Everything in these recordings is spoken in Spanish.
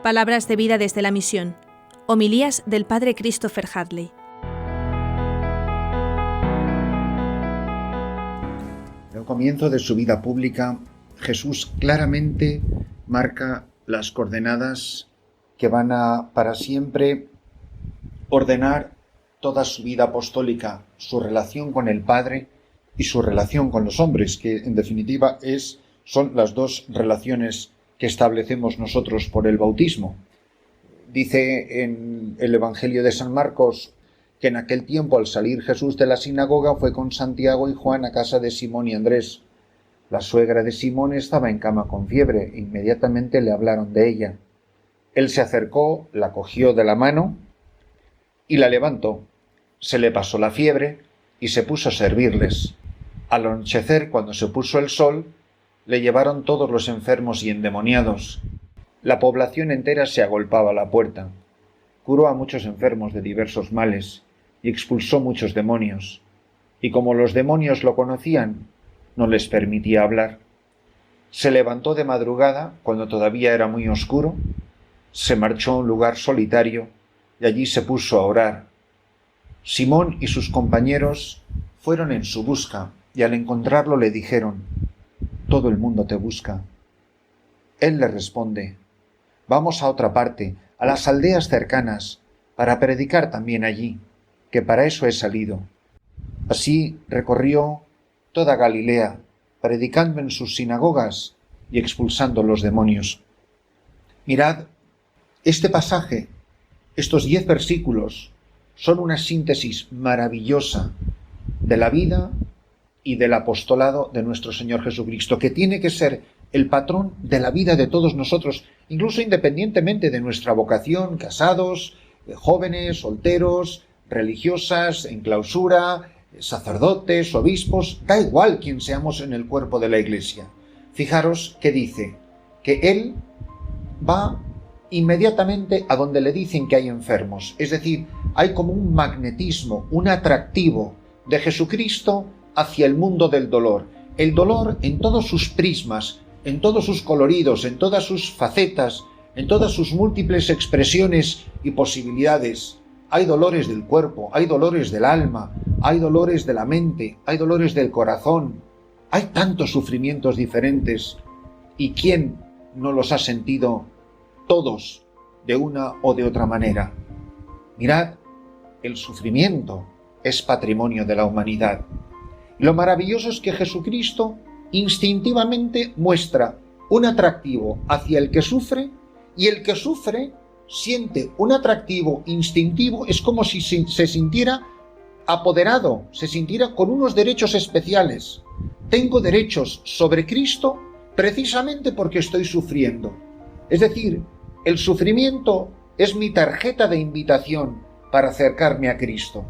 Palabras de vida desde la misión. Homilías del Padre Christopher Hadley. Al comienzo de su vida pública, Jesús claramente marca las coordenadas que van a, para siempre, ordenar toda su vida apostólica, su relación con el Padre y su relación con los hombres, que en definitiva son las dos relaciones que establecemos nosotros por el bautismo. Dice en el Evangelio de San Marcos que en aquel tiempo, al salir Jesús de la sinagoga, fue con Santiago y Juan a casa de Simón y Andrés. La suegra de Simón estaba en cama con fiebre. Inmediatamente le hablaron de ella. Él se acercó, la cogió de la mano y la levantó. Se le pasó la fiebre y se puso a servirles. Al anochecer, cuando se puso el sol, le llevaron todos los enfermos y endemoniados. La población entera se agolpaba a la puerta. Curó a muchos enfermos de diversos males y expulsó muchos demonios. Y como los demonios lo conocían, no les permitía hablar. Se levantó de madrugada, cuando todavía era muy oscuro, se marchó a un lugar solitario y allí se puso a orar. Simón y sus compañeros fueron en su busca y al encontrarlo le dijeron: «Todo el mundo te busca». Él les responde: «Vamos a otra parte, a las aldeas cercanas, para predicar también allí, que para eso he salido». Así recorrió toda Galilea, predicando en sus sinagogas y expulsando los demonios. Mirad, este pasaje, estos 10 versículos, son una síntesis maravillosa de la vida y del apostolado de nuestro Señor Jesucristo, que tiene que ser el patrón de la vida de todos nosotros, incluso independientemente de nuestra vocación, casados, jóvenes, solteros, religiosas, en clausura, sacerdotes, obispos, da igual quién seamos en el cuerpo de la Iglesia. Fijaros que dice que Él va inmediatamente a donde le dicen que hay enfermos, es decir, hay como un magnetismo, un atractivo de Jesucristo hacia el mundo del dolor. El dolor en todos sus prismas, en todos sus coloridos, en todas sus facetas, en todas sus múltiples expresiones y posibilidades. Hay dolores del cuerpo, hay dolores del alma, hay dolores de la mente, hay dolores del corazón. Hay tantos sufrimientos diferentes. ¿Y quién no los ha sentido todos de una o de otra manera? Mirad, el sufrimiento es patrimonio de la humanidad. Y lo maravilloso es que Jesucristo instintivamente muestra un atractivo hacia el que sufre, y el que sufre siente un atractivo instintivo, es como si se sintiera apoderado, se sintiera con unos derechos especiales. Tengo derechos sobre Cristo precisamente porque estoy sufriendo. Es decir, el sufrimiento es mi tarjeta de invitación para acercarme a Cristo.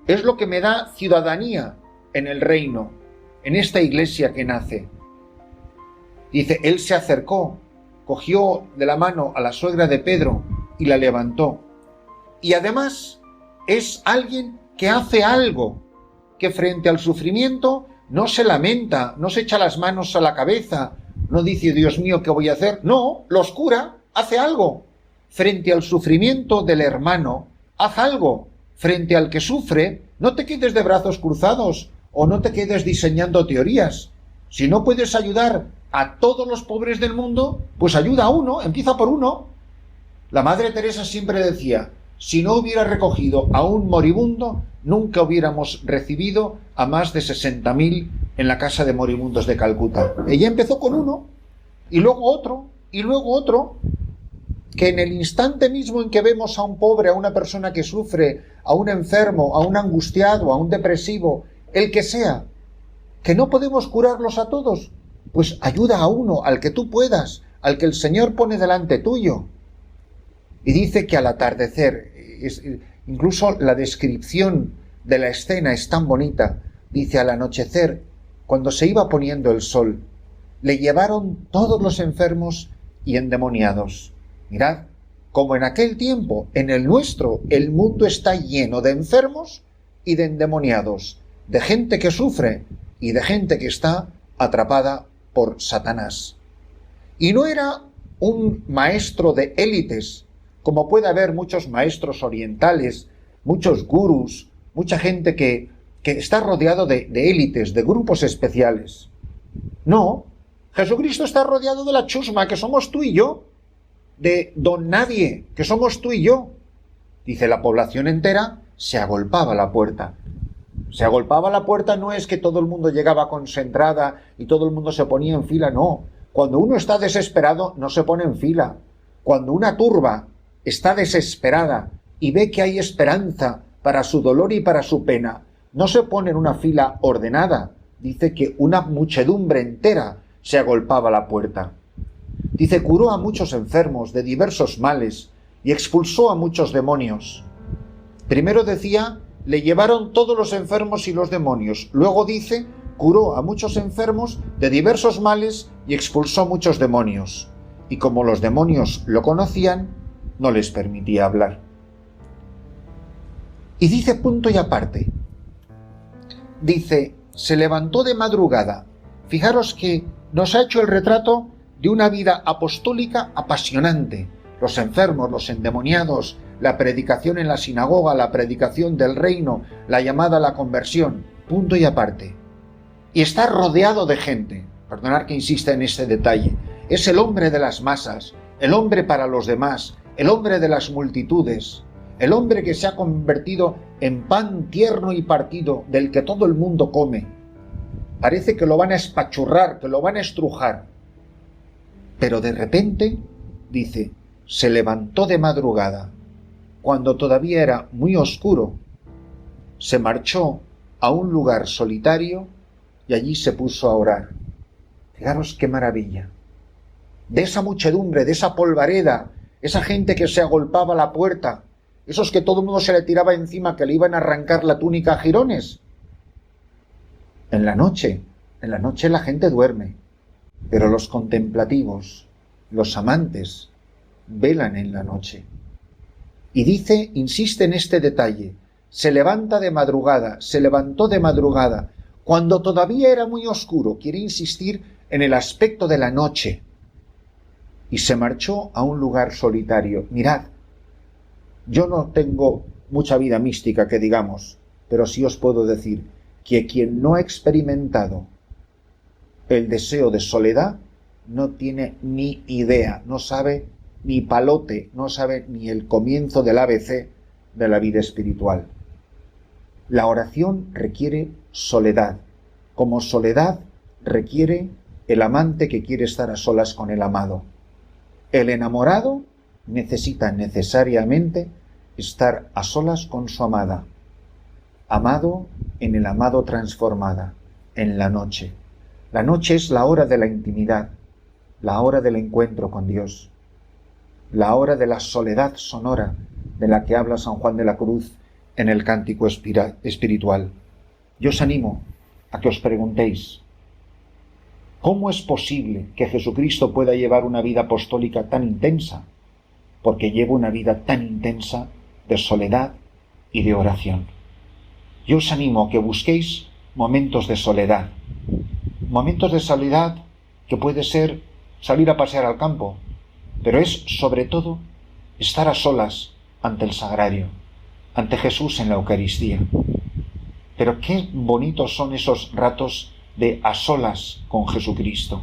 Es lo que me da ciudadanía en el reino, en esta iglesia que nace. Dice, Él se acercó, cogió de la mano a la suegra de Pedro y la levantó. Y además es alguien que hace algo, que frente al sufrimiento no se lamenta, no se echa las manos a la cabeza, no dice, Dios mío, ¿qué voy a hacer? No, los cura, hace algo. Frente al sufrimiento del hermano, haz algo. Frente al que sufre, no te quedes de brazos cruzados o no te quedes diseñando teorías. Si no puedes ayudar a todos los pobres del mundo, pues ayuda a uno, empieza por uno. La Madre Teresa siempre decía, si no hubiera recogido a un moribundo, nunca hubiéramos recibido a más de 60.000 en la casa de moribundos de Calcuta. Ella empezó con uno, y luego otro, y luego otro, que en el instante mismo en que vemos a un pobre, a una persona que sufre, a un enfermo, a un angustiado, a un depresivo, el que sea, que no podemos curarlos a todos, pues ayuda a uno, al que tú puedas, al que el Señor pone delante tuyo. Y dice que al atardecer, incluso la descripción de la escena es tan bonita, dice al anochecer, cuando se iba poniendo el sol, le llevaron todos los enfermos y endemoniados. Mirad, como en aquel tiempo, en el nuestro, el mundo está lleno de enfermos y de endemoniados, de gente que sufre y de gente que está atrapada por Satanás. Y no era un maestro de élites, como puede haber muchos maestros orientales, muchos gurús, mucha gente que está rodeado de élites, de grupos especiales. No, Jesucristo está rodeado de la chusma, que somos tú y yo, de don nadie, que somos tú y yo. Dice, la población entera se agolpaba a la puerta. Se agolpaba a la puerta no es que todo el mundo llegaba concentrada y todo el mundo se ponía en fila, no. Cuando uno está desesperado no se pone en fila. Cuando una turba está desesperada y ve que hay esperanza para su dolor y para su pena, no se pone en una fila ordenada. Dice que una muchedumbre entera se agolpaba a la puerta. Dice, curó a muchos enfermos de diversos males y expulsó a muchos demonios. Primero decía, le llevaron todos los enfermos y los demonios. Luego dice, curó a muchos enfermos de diversos males y expulsó muchos demonios. Y como los demonios lo conocían, no les permitía hablar. Y dice punto y aparte. Dice, se levantó de madrugada. Fijaros que nos ha hecho el retrato de una vida apostólica apasionante. Los enfermos, los endemoniados, la predicación en la sinagoga, la predicación del reino, la llamada a la conversión, punto y aparte. Y está rodeado de gente, perdonad que insista en este detalle, es el hombre de las masas, el hombre para los demás, el hombre de las multitudes, el hombre que se ha convertido en pan tierno y partido del que todo el mundo come. Parece que lo van a espachurrar, que lo van a estrujar. Pero de repente, dice, se levantó de madrugada, cuando todavía era muy oscuro, se marchó a un lugar solitario y allí se puso a orar. Fijaros qué maravilla. De esa muchedumbre, de esa polvareda, esa gente que se agolpaba a la puerta, esos que todo el mundo se le tiraba encima, que le iban a arrancar la túnica a jirones. En la noche la gente duerme, pero los contemplativos, los amantes, velan en la noche. Y dice, insiste en este detalle, se levantó de madrugada, cuando todavía era muy oscuro, quiere insistir en el aspecto de la noche, y se marchó a un lugar solitario. Mirad, yo no tengo mucha vida mística que digamos, pero sí os puedo decir que quien no ha experimentado el deseo de soledad no tiene ni idea, no sabe ni palote, no sabe ni el comienzo del ABC de la vida espiritual. La oración requiere soledad, como soledad requiere el amante que quiere estar a solas con el amado. El enamorado necesita necesariamente estar a solas con su amada, amado en el amado transformada, en la noche. La noche es la hora de la intimidad, la hora del encuentro con Dios, la hora de la soledad sonora de la que habla San Juan de la Cruz en el cántico espiritual. Yo os animo a que os preguntéis, ¿cómo es posible que Jesucristo pueda llevar una vida apostólica tan intensa? Porque lleva una vida tan intensa de soledad y de oración. Yo os animo a que busquéis momentos de soledad que puede ser salir a pasear al campo, pero es sobre todo estar a solas ante el sagrario, ante Jesús en la Eucaristía. Pero qué bonitos son esos ratos de a solas con Jesucristo.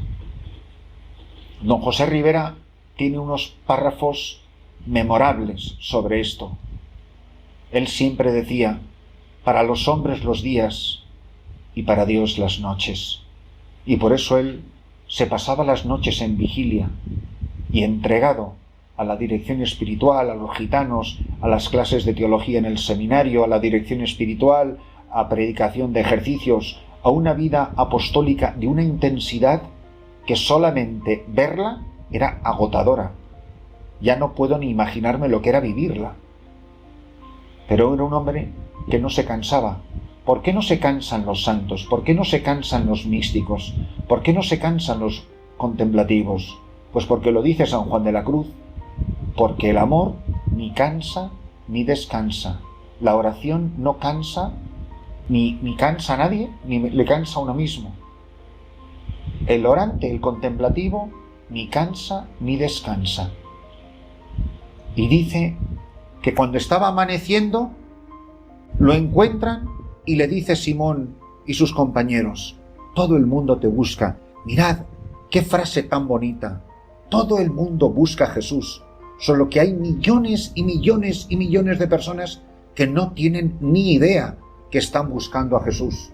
Don José Rivera tiene unos párrafos memorables sobre esto. Él siempre decía, para los hombres los días y para Dios las noches. Y por eso él se pasaba las noches en vigilia y entregado a la dirección espiritual, a los gitanos, a las clases de teología en el seminario, a la dirección espiritual, a predicación de ejercicios, a una vida apostólica de una intensidad que solamente verla era agotadora. Ya no puedo ni imaginarme lo que era vivirla. Pero era un hombre que no se cansaba. ¿Por qué no se cansan los santos? ¿Por qué no se cansan los místicos? ¿Por qué no se cansan los contemplativos? Pues porque lo dice San Juan de la Cruz, porque el amor ni cansa ni descansa. La oración no cansa, ni cansa a nadie, ni le cansa a uno mismo. El orante, el contemplativo, ni cansa ni descansa. Y dice que cuando estaba amaneciendo, lo encuentran y le dice Simón y sus compañeros: todo el mundo te busca. Mirad, qué frase tan bonita. Todo el mundo busca a Jesús, solo que hay millones y millones y millones de personas que no tienen ni idea que están buscando a Jesús.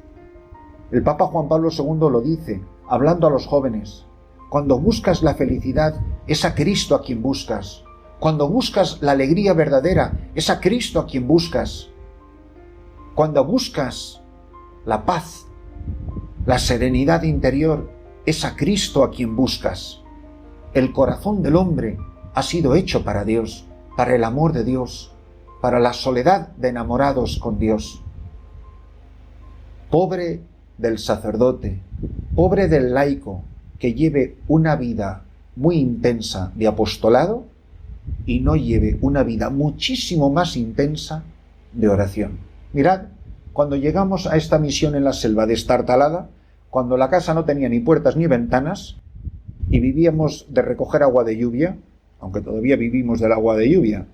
El Papa Juan Pablo II lo dice, hablando a los jóvenes: cuando buscas la felicidad, es a Cristo a quien buscas. Cuando buscas la alegría verdadera, es a Cristo a quien buscas. Cuando buscas la paz, la serenidad interior, es a Cristo a quien buscas. El corazón del hombre ha sido hecho para Dios, para el amor de Dios, para la soledad de enamorados con Dios. Pobre del sacerdote, pobre del laico que lleve una vida muy intensa de apostolado y no lleve una vida muchísimo más intensa de oración. Mirad, cuando llegamos a esta misión en la selva destartalada, cuando la casa no tenía ni puertas ni ventanas y vivíamos de recoger agua de lluvia, aunque todavía vivimos del agua de lluvia,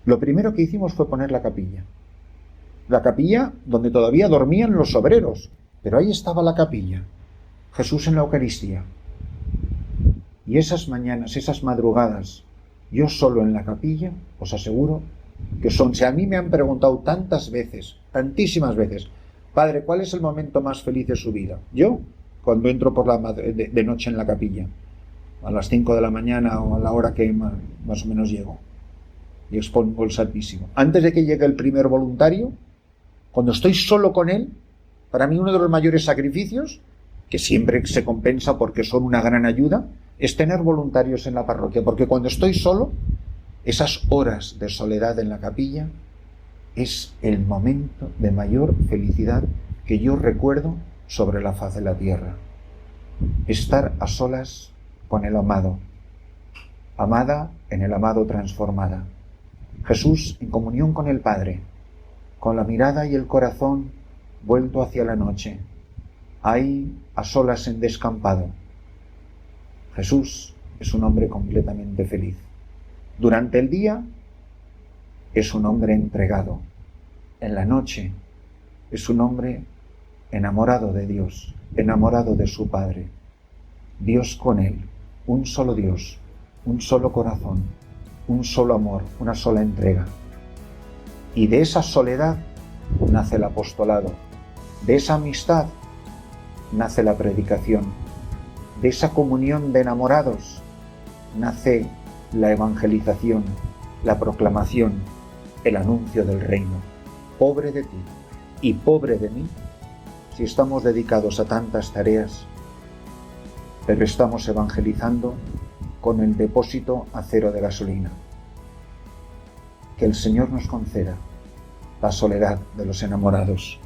lo primero que hicimos fue poner la capilla. La capilla donde todavía dormían los obreros, pero ahí estaba la capilla, Jesús en la Eucaristía. Y esas mañanas, esas madrugadas, yo solo en la capilla, os aseguro que son, si a mí me han preguntado tantas veces, tantísimas veces: Padre, ¿cuál es el momento más feliz de su vida? Yo, cuando entro por de noche en la capilla, a las 5 de la mañana o a la hora que más o menos llego, y expongo el Santísimo. Antes de que llegue el primer voluntario, cuando estoy solo con él, para mí uno de los mayores sacrificios, que siempre se compensa porque son una gran ayuda, es tener voluntarios en la parroquia, porque cuando estoy solo, esas horas de soledad en la capilla es el momento de mayor felicidad que yo recuerdo sobre la faz de la tierra. Estar a solas con el amado, amada en el amado transformada. Jesús en comunión con el Padre, con la mirada y el corazón vuelto hacia la noche, ahí a solas en descampado. Jesús es un hombre completamente feliz. Durante el día es un hombre entregado. En la noche es un hombre enamorado de Dios, enamorado de su Padre. Dios con él, un solo Dios, un solo corazón, un solo amor, una sola entrega. Y de esa soledad nace el apostolado. De esa amistad nace la predicación. De esa comunión de enamorados nace la evangelización, la proclamación, el anuncio del reino. Pobre de ti y pobre de mí si estamos dedicados a tantas tareas, pero estamos evangelizando con el depósito a cero de gasolina. Que el Señor nos conceda la soledad de los enamorados.